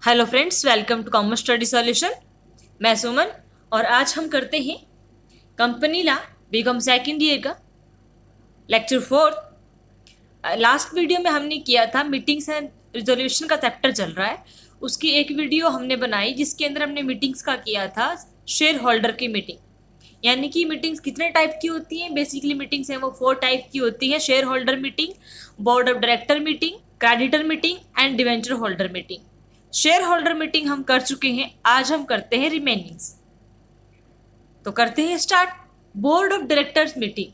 Hello friends, welcome to commerce study solution. मैं सुमन और आज हम करते हैं company law BCom second year का लेक्चर 4। लास्ट वीडियो में हमने किया था मीटिंग्स एंड रिजोल्यूशन का चैप्टर चल रहा है, उसकी एक वीडियो हमने बनाई जिसके अंदर हमने मीटिंग्स का किया था शेयर होल्डर की मीटिंग। यानी कि मीटिंग्स कितने टाइप की होती हैं। बेसिकली मीटिंग्स हैं वो 4 टाइप की होती हैं: share holder meeting, board of director meeting, creditor meeting and debenture holder meeting. Share holder meeting हम कर चुके हैं, आज हम करते हैं रिमेनिंग्स। तो करते हैं start. Board of directors meeting.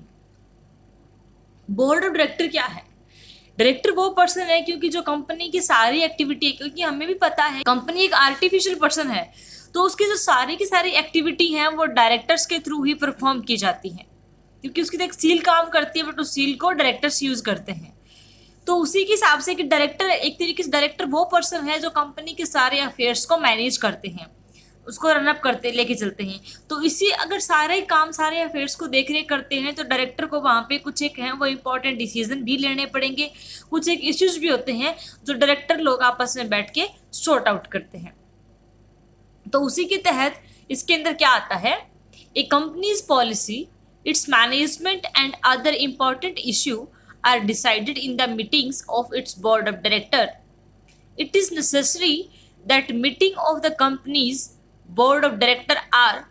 Board of director क्या है? डायरेक्टर वो पर्सन है क्योंकि जो कंपनी की सारी एक्टिविटी है, क्योंकि हमें भी पता है कंपनी एक आर्टिफिशियल पर्सन है, तो उसकी जो सारी की सारी एक्टिविटी हैं वो डायरेक्टर्स के थ्रू ही परफॉर्म की जाती हैं, क्योंकि उसकी तो एक सील काम करती है, बट उस सील को डायरेक्टर्स यूज करते हैं। तो उसी के हिसाब से कि डायरेक्टर एक तरीके से डायरेक्टर वो पर्सन है जो कंपनी के सारे अफेयर्स को मैनेज करते हैं, उसको रनअप करते लेके चलते हैं। तो इसी अगर सारे काम सारे अफेयर्स को देख रेख करते हैं तो डायरेक्टर को वहाँ पे कुछ एक है वो इंपॉर्टेंट डिसीजन भी लेने पड़ेंगे, कुछ एक इश्यूज भी होते हैं जो डायरेक्टर लोग आपस में बैठ के सॉर्ट आउट करते हैं। तो उसी के तहत इसके अंदर क्या आता है, a company's policy, its management and other important issue are decided in the meetings of its board of director. It is necessary that meeting of the company's board of director are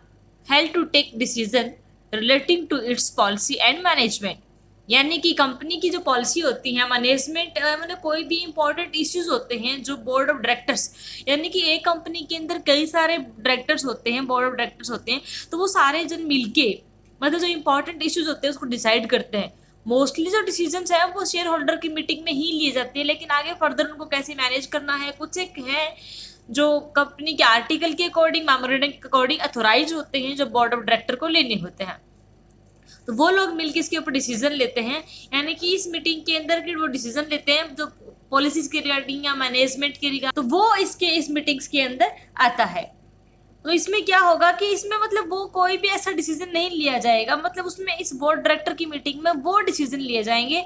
held to take decision relating to its policy and management. यानी कि company की जो policy होती है, management, मतलब कोई भी important issues होते हैं जो बोर्ड ऑफ डायरेक्टर्स, यानी कि एक कंपनी के अंदर कई सारे डायरेक्टर्स होते हैं, बोर्ड ऑफ डायरेक्टर्स होते हैं, तो वो सारे जन मिलके मतलब जो इंपॉर्टेंट इश्यूज होते हैं उसको डिसाइड करते हैं। मोस्टली जो डिसीजंस है वो शेयर होल्डर की मीटिंग में ही लिए जाते हैं, लेकिन आगे फर्दर उनको कैसे मैनेज करना है, कुछ एक है जो कंपनी के आर्टिकल के अकॉर्डिंग, मेमोरेंडम के अकॉर्डिंग अथोराइज होते हैं जो बोर्ड ऑफ डायरेक्टर को लेने होते हैं। तो वो लोग मिलकर इसके ऊपर डिसीजन लेते हैं, यानी कि इस मीटिंग के अंदर कि वो डिसीजन लेते हैं जो पॉलिसीज के रिगार्डिंग या मैनेजमेंट के रिगार्डिंग, तो वो इस मीटिंग्स के अंदर आता है। तो इसमें क्या होगा कि इसमें मतलब वो कोई भी ऐसा डिसीजन नहीं लिया जाएगा, मतलब उसमें इस बोर्ड डायरेक्टर की मीटिंग में वो डिसीजन लिए जाएंगे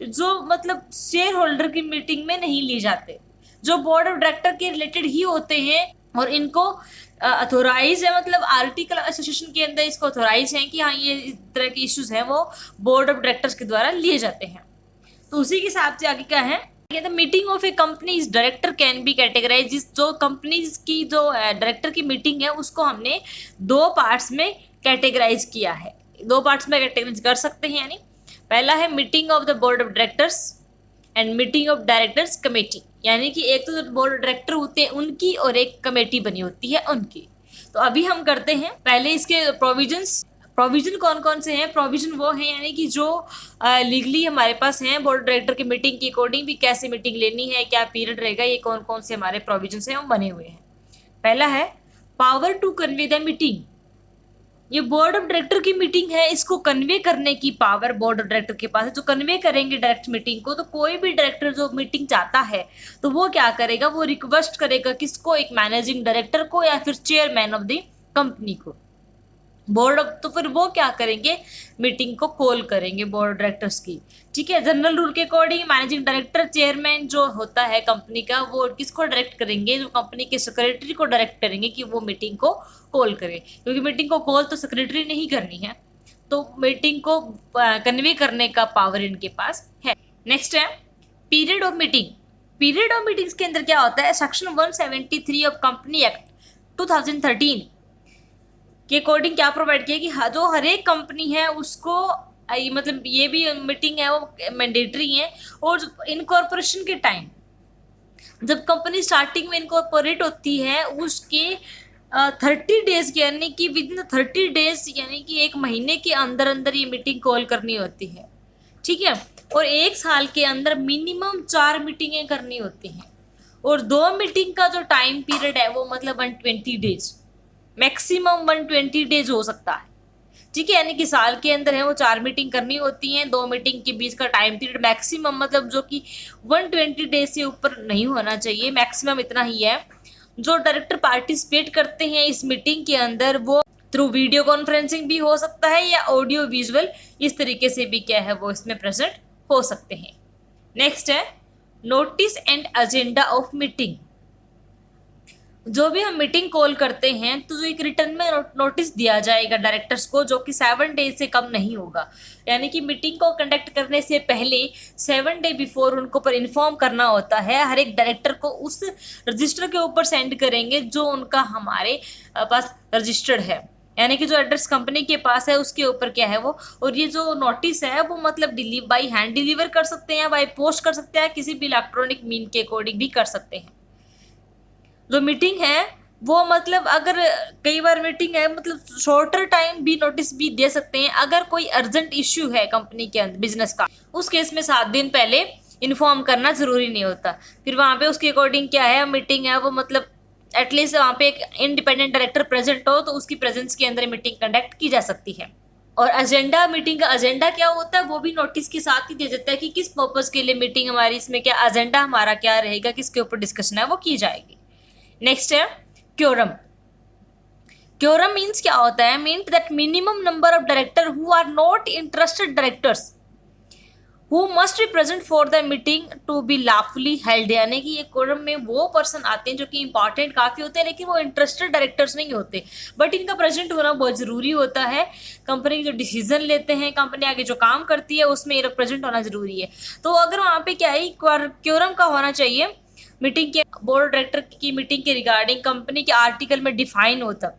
जो मतलब शेयर होल्डर की मीटिंग में नहीं लिए जाते, जो बोर्ड ऑफ डायरेक्टर के रिलेटेड ही होते हैं और इनको अथोराइज है, मतलब आर्टिकल एसोसिएशन के अंदर इसको अथोराइज है कि हाँ ये इस तरह के इश्यूज हैं वो बोर्ड ऑफ डायरेक्टर्स के द्वारा लिए जाते हैं। तो उसी के हिसाब से आगे क्या है, the meeting of a companies director can be categorise. जो कंपनीज की जो डायरेक्टर की मीटिंग है उसको हमने 2 पार्ट्स में कैटेगराइज किया है, 2 पार्ट्स में कैटेगराइज कर सकते हैं। यानी पहला है meeting of the board of directors and meeting of directors committee, यानी कि एक तो जो बोर्ड ऑफ डायरेक्टर होते हैं उनकी और एक कमेटी बनी होती है उनकी। तो अभी हम करते हैं पहले इसके प्रोविजन कौन कौन से हैं। प्रोविजन वो है यानी कि जो लीगली हमारे पास हैं, बोर्ड डायरेक्टर की मीटिंग के अकॉर्डिंग भी कैसे मीटिंग लेनी है, क्या पीरियड रहेगा, ये कौन कौन से हमारे प्रोविजन हैं वो बने हुए हैं। पहला है power to convey the meeting. ये बोर्ड ऑफ डायरेक्टर की मीटिंग है, इसको कन्वे करने की पावर बोर्ड ऑफ डायरेक्टर के पास है, जो कन्वे करेंगे डायरेक्ट मीटिंग को। तो कोई भी डायरेक्टर जो मीटिंग चाहता है तो वो क्या करेगा, वो रिक्वेस्ट करेगा किसको, एक मैनेजिंग डायरेक्टर को या फिर चेयरमैन ऑफ द कंपनी को, बोर्ड ऑफ। तो फिर वो क्या करेंगे, मीटिंग को कॉल करेंगे बोर्ड ऑफ डायरेक्टर्स की। ठीक है, जनरल रूल के अकॉर्डिंग मैनेजिंग डायरेक्टर, चेयरमैन जो होता है कंपनी का, वो किसको डायरेक्ट करेंगे, जो कंपनी के सेक्रेटरी को डायरेक्ट करेंगे कि वो मीटिंग को कॉल करे, क्योंकि मीटिंग को कॉल तो सेक्रेटरी ने ही करनी है, तो मीटिंग को कन्वे करने का पावर इनके पास है। नेक्स्ट है period of meeting. Period of meetings के अंदर क्या होता है, सेक्शन 173 ऑफ कंपनी एक्ट 2013 के अकॉर्डिंग क्या प्रोवाइड किया कि जो हर एक कंपनी है उसको मतलब ये भी मीटिंग है वो मैंडेटरी है। और इनकॉर्पोरेशन के टाइम जब कंपनी स्टार्टिंग में इनकॉर्पोरेट होती है उसके 30 डेज के, यानी कि विद इन 30 डेज, यानी कि 1 महीने के अंदर अंदर ये मीटिंग कॉल करनी होती है। ठीक है, और 1 साल के अंदर मिनिमम 4 मीटिंगें करनी होती हैं, और 2 मीटिंग का जो टाइम पीरियड है वो मतलब 120 डेज, मैक्सिमम 120 डेज हो सकता है। ठीक है, यानी कि साल के अंदर है वो 4 मीटिंग करनी होती हैं, 2 मीटिंग के बीच का टाइम पीरियड मैक्सिमम मतलब जो कि 120 डेज से ऊपर नहीं होना चाहिए, मैक्सिमम इतना ही है। जो डायरेक्टर पार्टिसिपेट करते हैं इस मीटिंग के अंदर वो थ्रू वीडियो कॉन्फ्रेंसिंग भी हो सकता है या ऑडियो विजुअल, इस तरीके से भी क्या है वो इसमें प्रेजेंट हो सकते हैं। नेक्स्ट है notice and agenda of meeting. जो भी हम मीटिंग कॉल करते हैं तो जो एक रिटर्न में नोटिस दिया जाएगा डायरेक्टर्स को, जो कि 7 डेज से कम नहीं होगा। यानी कि मीटिंग को कंडक्ट करने से पहले 7 डे बिफोर उनको पर इन्फॉर्म करना होता है। हर एक डायरेक्टर को उस रजिस्टर के ऊपर सेंड करेंगे जो उनका हमारे पास रजिस्टर्ड है, यानी कि जो एड्रेस कंपनी के पास है उसके ऊपर क्या है वो। और ये जो नोटिस है वो मतलब बाई हैंड डिलीवर कर सकते हैं, बाई पोस्ट कर सकते हैं, किसी भी इलेक्ट्रॉनिक मीन के अकॉर्डिंग भी कर सकते हैं। जो मीटिंग है वो मतलब अगर कई बार मीटिंग है मतलब शॉर्टर टाइम भी नोटिस भी दे सकते हैं। अगर कोई अर्जेंट इश्यू है कंपनी के अंदर बिजनेस का, उस केस में 7 दिन पहले इन्फॉर्म करना जरूरी नहीं होता। फिर वहां पे उसके अकॉर्डिंग क्या है मीटिंग है वो मतलब एटलीस्ट वहां पे एक इंडिपेंडेंट डायरेक्टर प्रेजेंट हो तो उसकी प्रेजेंस के अंदर मीटिंग कंडक्ट की जा सकती है। और एजेंडा, मीटिंग का एजेंडा क्या होता है वो भी नोटिस के साथ ही दे देता है कि किस पर्पज के लिए मीटिंग हमारी, इसमें क्या एजेंडा हमारा क्या रहेगा, किसके ऊपर डिस्कशन है वो की जाएगी। नेक्स्ट है क्योरम। क्योरम मीन्स क्या होता है, means that minimum number of director who are not interested directors who must be present for the meeting to be lawfully held. यानी कि ये क्योरम में वो पर्सन आते हैं जो कि इंपॉर्टेंट काफी होते हैं लेकिन वो इंटरेस्टेड डायरेक्टर्स नहीं होते, बट इनका प्रेजेंट होना बहुत जरूरी होता है। कंपनी जो डिसीजन लेते हैं, कंपनी आगे जो काम करती है उसमें ये प्रेजेंट होना जरूरी है। तो अगर वहाँ पे क्या है क्योरम का होना चाहिए मीटिंग के, बोर्ड डायरेक्टर की मीटिंग के रिगार्डिंग कंपनी के आर्टिकल में डिफाइन होता।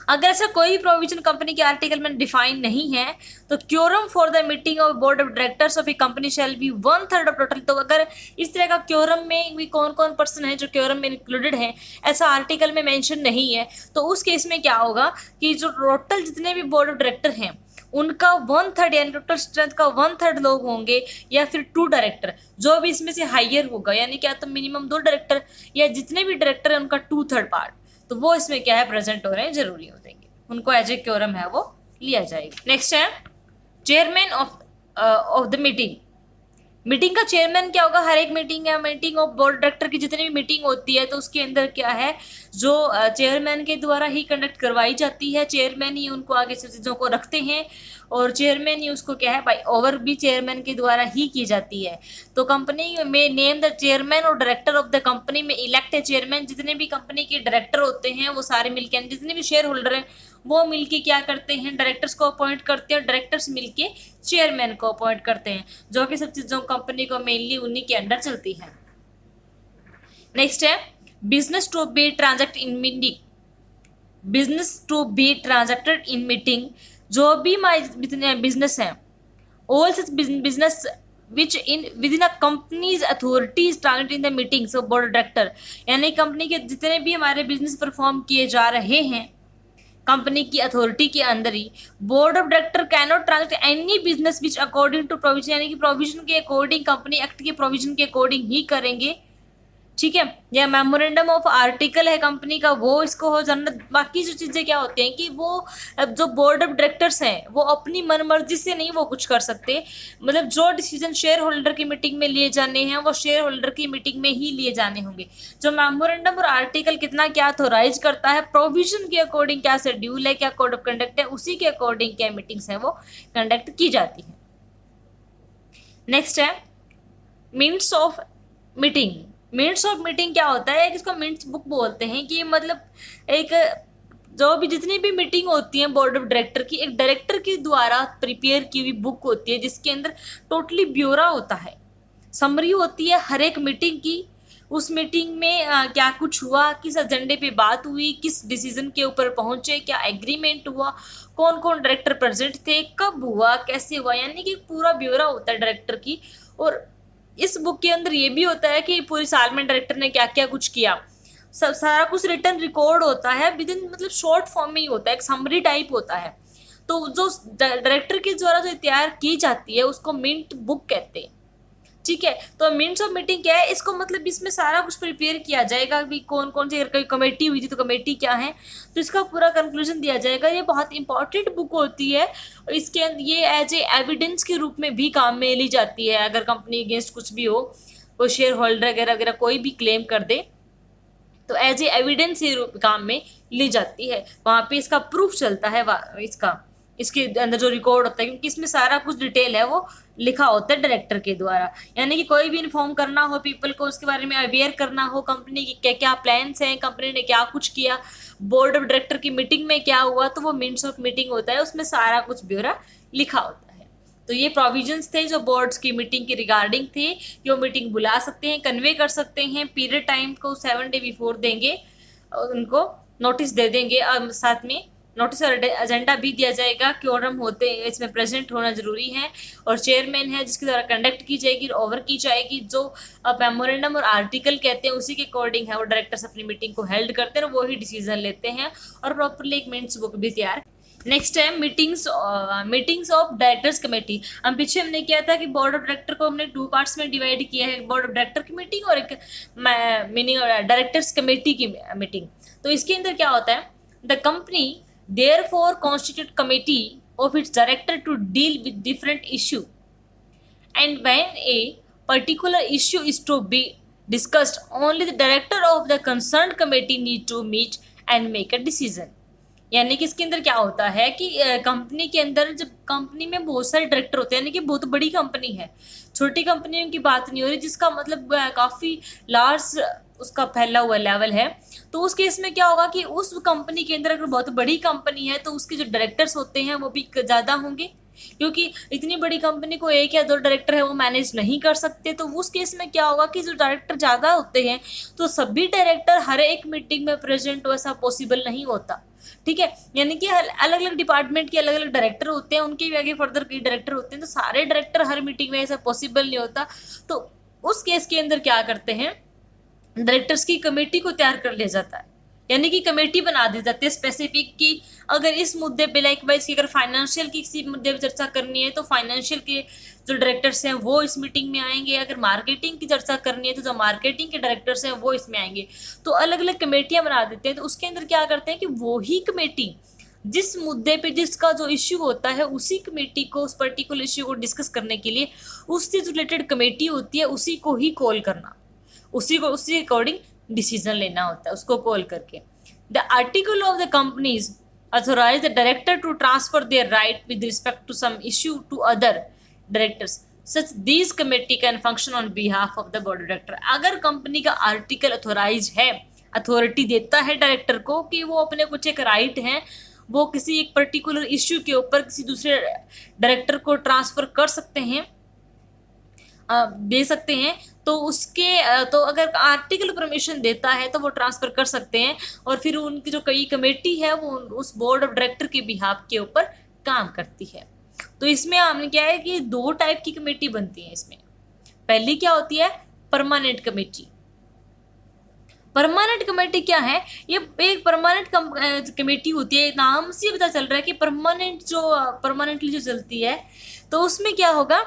अगर ऐसा कोई प्रोविजन कंपनी के आर्टिकल में डिफाइन नहीं है तो quorum for the meeting of board of directors of a company shall be 1/3 of total. तो अगर इस तरह का क्योरम में भी कौन कौन पर्सन है जो क्योरम में इंक्लूडेड है ऐसा आर्टिकल में मेंशन नहीं है, तो उस केस में क्या होगा कि जो टोटल जितने भी बोर्ड ऑफ डायरेक्टर हैं उनका 1/3 यानी टोटल स्ट्रेंथ का 1/3 लोग होंगे, या फिर 2 डायरेक्टर जो भी इसमें से हाइयर होगा, यानी क्या तो मिनिमम 2 डायरेक्टर या जितने भी डायरेक्टर है उनका 2/3 पार्ट, तो वो इसमें क्या है प्रेजेंट हो रहे हैं, जरूरी हो जाएंगे, उनको एज ए क्योरम है वो लिया जाएगा। नेक्स्ट है chairman of the meeting. Meeting का चेयरमैन क्या होगा, हर एक मीटिंग या मीटिंग ऑफ बोर्ड डायरेक्टर की जितनी भी मीटिंग होती है तो उसके अंदर क्या है जो चेयरमैन के द्वारा ही कंडक्ट करवाई जाती है। चेयरमैन ही उनको आगे सब चीज़ों को रखते हैं और चेयरमैन ही उसको क्या है बाई ओवर भी चेयरमैन के द्वारा ही की जाती है। तो कंपनी में नेम द चेयरमैन और डायरेक्टर ऑफ द कंपनी में इलेक्ट है चेयरमैन। जितने भी कंपनी के डायरेक्टर होते हैं वो सारे मिलकर, जितने भी शेयर होल्डर हैं वो मिलके क्या करते हैं डायरेक्टर्स को अपॉइंट करते हैं और डायरेक्टर्स मिलके चेयरमैन को अपॉइंट करते हैं, जो कि सब चीज़ों कंपनी को मेनली उन्हीं के अंडर चलती है। नेक्स्ट है business to be transact in meeting. Business to be transacted in meeting, जो भी बिजनेस है all such business which in with in a companies authorities transact in the meetings of board director. यानी company के जितने भी हमारे business perform किए जा रहे हैं कंपनी की अथॉरिटी के अंदर ही, board of director can not transact any business which according to provision, यानी कि प्रोविजन के अकॉर्डिंग, कंपनी एक्ट के प्रोविजन के अकॉर्डिंग ही करेंगे। ठीक है, या मेमोरेंडम ऑफ आर्टिकल है कंपनी का वो इसको हो जाना। बाकी जो चीज़ें क्या होती हैं कि वो जो बोर्ड ऑफ डायरेक्टर्स हैं वो अपनी मनमर्जी से नहीं वो कुछ कर सकते, मतलब जो डिसीजन शेयर होल्डर की मीटिंग में लिए जाने हैं वो शेयर होल्डर की मीटिंग में ही लिए जाने होंगे। जो मेमोरेंडम और आर्टिकल कितना क्या अथोराइज करता है, प्रोविजन के अकॉर्डिंग क्या शेड्यूल है, क्या कोड ऑफ कंडक्ट है, उसी के अकॉर्डिंग क्या मीटिंग्स हैं वो कंडक्ट की जाती है। नेक्स्ट है minutes of meeting. Minutes of meeting क्या होता है, इसको मिनट्स बुक बोलते हैं कि मतलब एक जो भी जितनी भी मीटिंग होती है बोर्ड ऑफ डायरेक्टर की, एक डायरेक्टर के द्वारा प्रिपेयर की हुई बुक होती है जिसके अंदर टोटली ब्यौरा होता है, समरी होती है हर एक मीटिंग की। उस मीटिंग में क्या कुछ हुआ, किस एजेंडे पे बात हुई, किस डिसीजन के ऊपर पहुंचे, क्या एग्रीमेंट हुआ, कौन कौन डायरेक्टर प्रेजेंट थे, कब हुआ, कैसे हुआ, यानी कि पूरा ब्यौरा होता है डायरेक्टर की। और इस बुक के अंदर ये भी होता है कि पूरी साल में डायरेक्टर ने क्या क्या कुछ किया, सब सारा कुछ रिटर्न रिकॉर्ड होता है विद इन, मतलब शॉर्ट फॉर्म में ही होता है, एक समरी टाइप होता है। तो जो डायरेक्टर के द्वारा जो तैयार की जाती है उसको मिंट बुक कहते हैं। ठीक है, तो मिनट्स ऑफ मीटिंग क्या है, इसको मतलब इसमें सारा कुछ प्रिपेयर किया जाएगा कि कौन कौन सी, अगर कोई कमेटी हुई थी तो कमेटी क्या है, तो इसका पूरा कंक्लूजन दिया जाएगा। ये बहुत इंपॉर्टेंट बुक होती है और इसके ये एज ए एविडेंस के रूप में भी काम में ली जाती है। अगर कंपनी अगेंस्ट कुछ भी हो, कोई शेयर होल्डर वगैरह वगैरह कोई भी क्लेम कर दे तो एज ए एविडेंस के रूप काम में ली जाती है, वहाँ पे इसका प्रूफ चलता है इसका इसके अंदर जो रिकॉर्ड होता है, क्योंकि इसमें सारा कुछ डिटेल है वो लिखा होता है डायरेक्टर के द्वारा। यानी कि कोई भी इन्फॉर्म करना हो पीपल को, उसके बारे में अवेयर करना हो, कंपनी की क्या क्या प्लान्स हैं, कंपनी ने क्या कुछ किया, बोर्ड ऑफ डायरेक्टर की मीटिंग में क्या हुआ, तो वो मिनट्स ऑफ मीटिंग होता है, उसमें सारा कुछ ब्यौरा लिखा होता है। तो ये प्रोविजंस थे जो बोर्ड्स की मीटिंग के रिगार्डिंग थे कि वो मीटिंग बुला सकते हैं, कन्वे कर सकते हैं, पीरियड टाइम को 7 डे बिफोर देंगे, उनको नोटिस दे देंगे, और साथ में नोटिस और एजेंडा भी दिया जाएगा, क्योरम होते इसमें प्रेजेंट होना जरूरी है, और चेयरमैन है जिसके द्वारा कंडक्ट की जाएगी, ओवर की जाएगी, जो मेमोरेंडम और आर्टिकल कहते हैं उसी के अकॉर्डिंग है वो डायरेक्टर्स अपनी मीटिंग को हेल्ड करते हैं, वो ही डिसीजन लेते हैं, और प्रॉपरली एक मिनट्स बुक भी तैयार। नेक्स्ट है मीटिंग्स ऑफ डायरेक्टर्स कमेटी। हम पीछे हमने किया था कि बोर्ड ऑफ डायरेक्टर को हमने 2 पार्ट्स में डिवाइड किया है, बोर्ड ऑफ डायरेक्टर की मीटिंग और एक मीनिंग डायरेक्टर्स कमेटी की मीटिंग। तो इसके अंदर क्या होता है, the company therefore constitute committee of its director to deal with different issue, and when a particular issue is to be discussed, only the director of the concerned committee need to meet and make a decision। यानी कि इसके अंदर क्या होता है कि company के अंदर जब कंपनी में बहुत सारे डायरेक्टर होते हैं, यानी कि बहुत बड़ी कंपनी है, छोटी कंपनियों की बात नहीं हो रही, जिसका मतलब काफ़ी लार्ज उसका फैला हुआ लेवल है, तो उस केस में क्या होगा कि उस कंपनी के अंदर अगर बहुत बड़ी कंपनी है तो उसके जो डायरेक्टर्स होते हैं वो भी ज़्यादा होंगे, क्योंकि इतनी बड़ी कंपनी को 1 या 2 डायरेक्टर है वो मैनेज नहीं कर सकते। तो उस केस में क्या होगा कि जो डायरेक्टर ज़्यादा होते हैं तो सभी डायरेक्टर हर एक मीटिंग में प्रेजेंट वैसा पॉसिबल नहीं होता, ठीक है। यानी कि अलग अलग डिपार्टमेंट के अलग अलग डायरेक्टर होते हैं, उनके भी आगे फर्दर कई डायरेक्टर होते हैं, तो सारे डायरेक्टर हर मीटिंग में ऐसा पॉसिबल नहीं होता। तो उस केस के अंदर क्या करते हैं, डायरेक्टर्स की कमेटी को तैयार कर लिया जाता है, यानी कि कमेटी बना दी जाती है स्पेसिफिक की अगर इस मुद्दे पे लाइक वाइज की अगर फाइनेंशियल की किसी मुद्दे पे चर्चा करनी है तो फाइनेंशियल के जो डायरेक्टर्स हैं वो इस मीटिंग में आएंगे, अगर मार्केटिंग की चर्चा करनी है तो जो मार्केटिंग के डायरेक्टर्स हैं वो इसमें आएंगे। तो अलग अलग कमेटियां बना देते हैं। तो उसके अंदर क्या करते हैं कि वो ही कमेटी जिस मुद्दे पे जिसका जो इश्यू होता है उसी कमेटी को उस पर्टिकुलर इश्यू को डिस्कस करने के लिए उससे जो रिलेटेड कमेटी होती है उसी को ही कॉल करना, उसी अकॉर्डिंग डिसीजन लेना होता है, उसको कॉल करके। The article of the companies authorise the director to transfer their right with respect to some issue to other directors such these committee can function on behalf of the board of director. अगर company का article authorise है, authority देता है director को कि वो अपने कुछ एक राइट हैं वो किसी एक पर्टिकुलर इश्यू के ऊपर किसी दूसरे डायरेक्टर को ट्रांसफर कर सकते हैं, दे सकते हैं, तो उसके तो अगर आर्टिकल परमिशन देता है तो वो ट्रांसफ़र कर सकते हैं, और फिर उनकी जो कई कमेटी है वो उस बोर्ड ऑफ डायरेक्टर के बिहाफ के ऊपर काम करती है। तो इसमें हमने क्या है कि 2 टाइप की कमेटी बनती है इसमें। पहली क्या होती है, परमानेंट कमेटी। परमानेंट कमेटी क्या है, ये एक परमानेंट कमेटी होती है, नाम से पता चल रहा है कि परमानेंटली जो चलती है। तो उसमें क्या होगा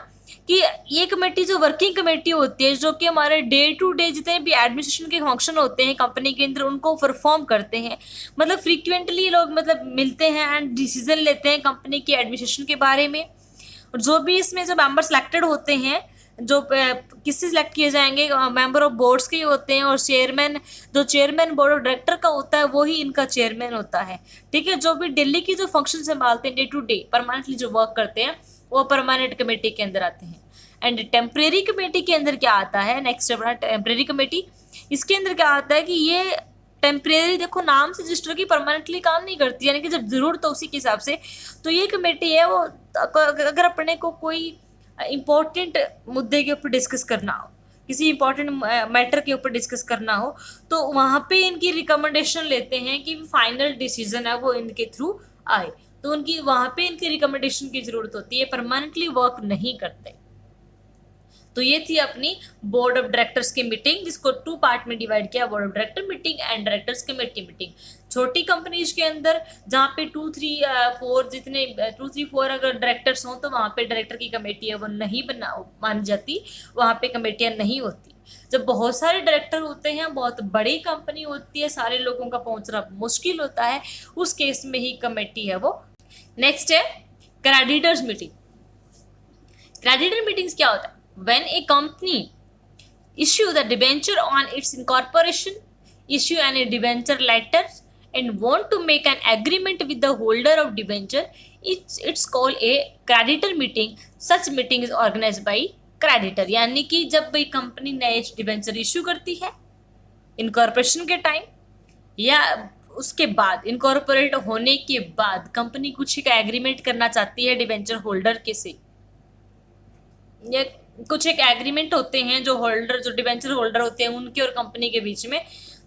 कि ये कमेटी जो वर्किंग कमेटी होती है जो कि हमारे डे टू डे जितने भी एडमिनिस्ट्रेशन के फंक्शन होते हैं कंपनी के अंदर उनको परफॉर्म करते हैं, मतलब फ्रीक्वेंटली लोग मतलब मिलते हैं एंड डिसीजन लेते हैं कंपनी के एडमिनिस्ट्रेशन के बारे में। और जो भी इसमें जो मेंबर सेलेक्टेड होते हैं, जो किससे सिलेक्ट किए जाएंगे, मेंबर ऑफ बोर्ड्स के होते हैं, और चेयरमैन बोर्ड ऑफ डायरेक्टर का होता है वो ही इनका चेयरमैन होता है, ठीक है। जो भी दिल्ली की जो फंक्शन संभालते हैं डे टू डे परमानेंटली जो वर्क करते हैं वो परमानेंट कमेटी के अंदर आते हैं। एंड टेम्परेरी कमेटी के अंदर क्या आता है, नेक्स्ट अपना टेम्परेरी कमेटी, इसके अंदर क्या आता है कि ये टेम्परेरी, देखो नाम से रजिस्टर की परमानेंटली काम नहीं करती, यानी कि जब जरूरत हो उसी के हिसाब से। तो ये कमेटी है वो अगर अपने को कोई इम्पोर्टेंट मुद्दे के ऊपर डिस्कस करना हो, किसी इम्पोर्टेंट मैटर के ऊपर डिस्कस करना हो, तो वहाँ पे इनकी रिकमेंडेशन लेते हैं कि फाइनल डिसीजन है वो इनके थ्रू आए, तो उनकी वहाँ पे इनकी रिकमेंडेशन की जरूरत होती है, परमानेंटली वर्क नहीं करते। तो ये थी अपनी बोर्ड ऑफ डायरेक्टर्स की मीटिंग, जिसको 2 पार्ट में डिवाइड किया, board of director meeting and directors committee meeting. छोटी कंपनीज के अंदर जहाँ पे 2, 3, 4 अगर डायरेक्टर्स हों तो वहाँ पे डायरेक्टर की कमेटी है वो नहीं मानी जाती, वहाँ पे कमेटियाँ नहीं होती। जब बहुत सारे डायरेक्टर होते हैं, बहुत बड़ी कंपनी होती है, सारे लोगों का पहुंचना मुश्किल होता है, उस केस में ही कमेटी है वो। नेक्स्ट है क्रेडिटर्स मीटिंग। क्रेडिटर मीटिंग्स क्या होता है, when a company issue the debenture on its incorporation, issue an debenture letter and want to make an agreement with the holder of debenture it's called a creditor meeting. Such meeting is organised by creditor, यानी कि जब कोई company नए debenture issue करती है incorporation के time या उसके बाद, इनकॉर्पोरेट होने के बाद कंपनी कुछ एक एग्रीमेंट करना चाहती है डिबेंचर होल्डर के से, या कुछ एक एग्रीमेंट होते हैं जो होल्डर, जो डिबेंचर होल्डर होते हैं उनके और कंपनी के बीच में,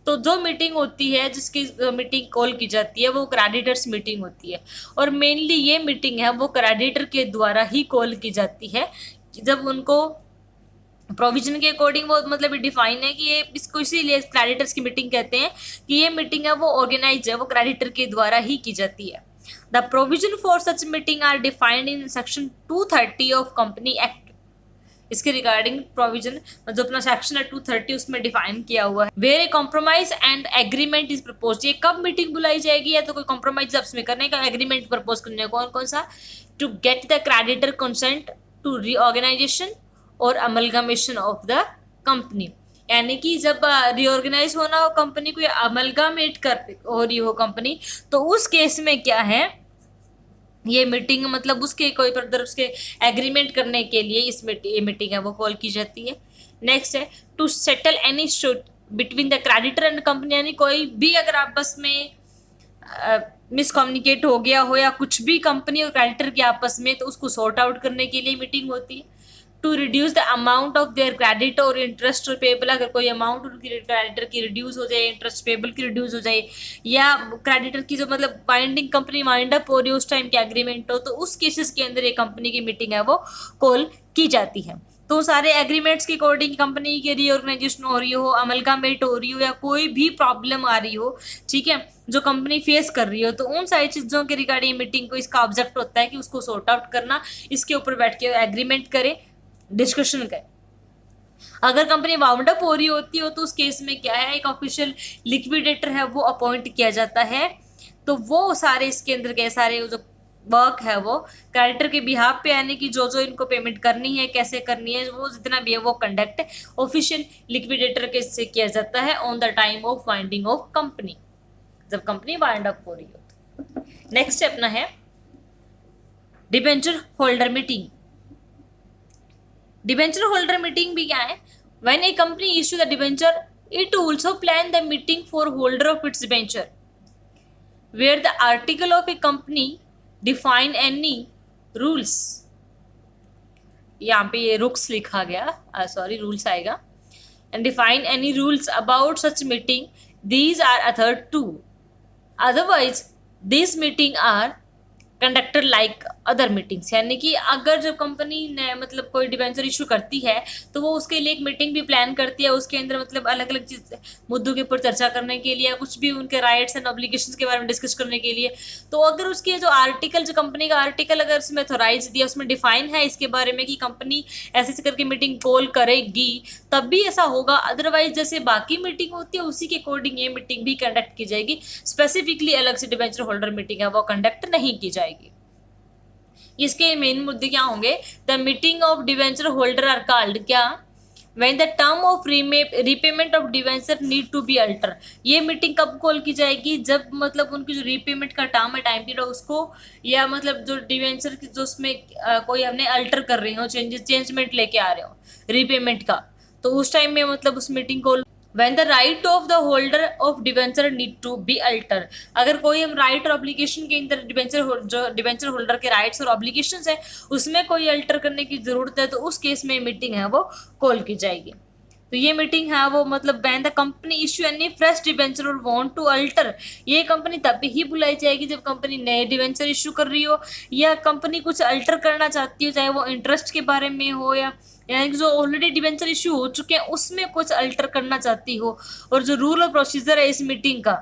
तो जो मीटिंग होती है, जिसकी मीटिंग कॉल की जाती है, वो क्रेडिटर्स मीटिंग होती है। और मेनली ये मीटिंग है वो क्रेडिटर के द्वारा ही कॉल की जाती है, जब उनको प्रोविजन के अकॉर्डिंग वो मतलब डिफाइन है कि ये इसको इसीलिए क्रेडिटर्स की मीटिंग कहते हैं कि ये मीटिंग है वो ऑर्गेनाइज है, वो क्रेडिटर के द्वारा ही की जाती है। The provision for such meeting are defined in section 230 of company act. इसके रिगार्डिंग प्रोविजन जो अपना सेक्शन है 230 उसमें डिफाइन किया हुआ है। Where a compromise and agreement is propose. ये कब मीटिंग बुलाई जाएगी, या तो कोई कॉम्प्रोमाइज आपस में करने का, एग्रीमेंट प्रपोज करने का, कौन कौन सा, to get the creditor consent to reorganisation और अमलगामेशन ऑफ द कंपनी। यानी कि जब रीऑर्गेनाइज होना हो कंपनी को, या अमलगामेट कर हो रही हो कंपनी, तो उस केस में क्या है, ये मीटिंग मतलब उसके कोई फर्दर उसके एग्रीमेंट करने के लिए ये मीटिंग है वो कॉल की जाती है। नेक्स्ट है to settle any issue between the creditor and company, यानी कोई भी अगर आपस में मिसकम्युनिकेट हो गया हो या कुछ भी कंपनी और क्रेडिटर के आपस में, तो उसको सॉर्ट आउट करने के लिए मीटिंग होती है। To reduce the amount of their credit और इंटरेस्ट पेबल, अगर कोई अमाउंट उनकी क्रेडिटर की रिड्यूस हो जाए, इंटरेस्ट पेबल की रिड्यूस हो जाए, या क्रेडिटर की जो मतलब बाइंडिंग कंपनी वाइंड अप हो रही है उस टाइम के एग्रीमेंट हो, तो उस केसेस के अंदर ये कंपनी की मीटिंग है वो कॉल की जाती है। तो सारे एग्रीमेंट्स के अकॉर्डिंग कंपनी की रीऑर्गेनाइजेशन हो रही हो, अमलगामेट हो रही हो, या कोई भी प्रॉब्लम आ रही हो, ठीक है, जो कंपनी फेस कर रही हो, तो उन सारी चीज़ों के रिगार्डिंग मीटिंग को इसका ऑब्जेक्ट होता है कि उसको सॉर्ट आउट करना, इसके ऊपर बैठ के एग्रीमेंट करें, डिस्कशन करें। अगर कंपनी वाउंड अप हो रही होती हो तो उस केस में क्या है, एक ऑफिशियल लिक्विडेटर है वो अपॉइंट किया जाता है, तो वो सारे इसके अंदर के सारे जो वर्क है वो क्रेडिटर के बिहाफ पे, यानी कि जो जो इनको पेमेंट करनी है, कैसे करनी है, वो जितना भी है वो कंडक्ट ऑफिशियल लिक्विडेटर के से किया जाता है on the time of winding of company, जब कंपनी वाइंड अप हो रही हो। नेक्स्ट अपना है debenture holder meeting. Debenture holder meeting भी क्या है, when a company issue the debenture it also plan the meeting for holder of its debenture where the article of a company define any rules. यहाँ पे ये रुक्स लिखा गया, sorry rules आएगा, and define any rules about such meeting, these are authored to, otherwise this meeting are conducted like other meetings. यानी कि अगर जब कंपनी ने मतलब कोई डिबेंचर इशू करती है तो वो उसके लिए एक मीटिंग भी प्लान करती है, उसके अंदर मतलब अलग अलग चीज मुद्दों के ऊपर चर्चा करने के लिए, कुछ भी उनके राइट्स एंड ऑब्लिगेशंस के बारे में डिस्कस करने के लिए। तो अगर उसके जो आर्टिकल, जो कंपनी का आर्टिकल अगर उसमें ऑथोराइज दिया, उसमें डिफाइन है इसके बारे में कि कंपनी ऐसे ऐसे करके मीटिंग कॉल करेगी, तब भी ऐसा होगा। अदरवाइज जैसे बाकी मीटिंग होती है उसी के अकॉर्डिंग ये मीटिंग भी कंडक्ट की जाएगी, स्पेसिफिकली अलग से डिबेंचर होल्डर मीटिंग है वो कंडक्ट नहीं की जाएगी। इसके मेन मुद्दे क्या होंगे, the meeting of debenture holder are called क्या, when the term of repayment of debenture need to be alter. ये मीटिंग कब कॉल की जाएगी, जब मतलब उनकी जो रीपेमेंट का टर्म है, टाइम पीरियड उसको, या मतलब जो डिवेंचर की जो उसमें कोई हमने अल्टर कर रहे हो, चेंजमेंट लेके आ रहे हो रीपेमेंट का, तो उस टाइम में मतलब उस मीटिंग को when the right of the holder of debenture need to be alter। अगर कोई हम राइट और ऑब्लिगेशन के अंदर डिबेंचर होल्डर के राइट्स और ऑब्लिगेशंस है उसमें कोई अल्टर करने की जरूरत है, तो उस केस में मीटिंग है वो कॉल की जाएगी। तो ये मीटिंग है वो मतलब when the company issue any fresh debenture or want to alter, ये कंपनी तब ही बुलाई जाएगी जब कंपनी नए डिबेंचर इशू कर रही हो, या कंपनी कुछ अल्टर करना चाहती हो, चाहे वो इंटरेस्ट के बारे में हो, या यानी जो ऑलरेडी डिबेंचर इशू हो चुके हैं उसमें कुछ अल्टर करना चाहती हो। और जो रूल और प्रोसीजर है इस मीटिंग का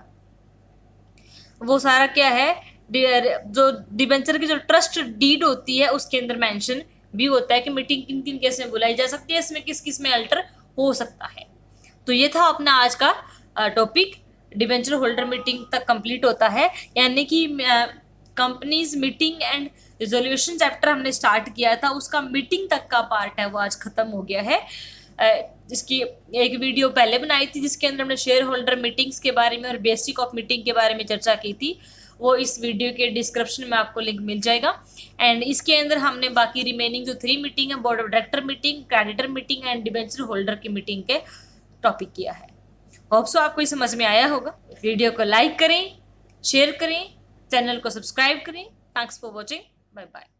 वो सारा क्या है, जो डिबेंचर की जो ट्रस्ट डीड होती है उसके अंदर मेंशन भी होता है कि मीटिंग किन किन केस में बुलाई जा सकती है, इसमें किस किस में अल्टर हो सकता है। तो ये था अपना आज का टॉपिक, डिबेंचर होल्डर मीटिंग तक कंप्लीट होता है, यानी कि companies meeting and resolution chapter हमने स्टार्ट किया था, उसका मीटिंग तक का पार्ट है वो आज खत्म हो गया है। इसकी एक वीडियो पहले बनाई थी जिसके अंदर हमने शेयर होल्डर मीटिंग्स के बारे में और बेसिक ऑफ मीटिंग के बारे में चर्चा की थी, वो इस वीडियो के डिस्क्रिप्शन में आपको लिंक मिल जाएगा। एंड इसके अंदर हमने बाकी रिमेनिंग जो 3 मीटिंग है, board of director meeting, creditor meeting and debenture holder की मीटिंग के टॉपिक किया है। होप सो आपको ये समझ में आया होगा। वीडियो को लाइक करें, शेयर करें, चैनल को सब्सक्राइब करें। Thanks for watching, bye bye.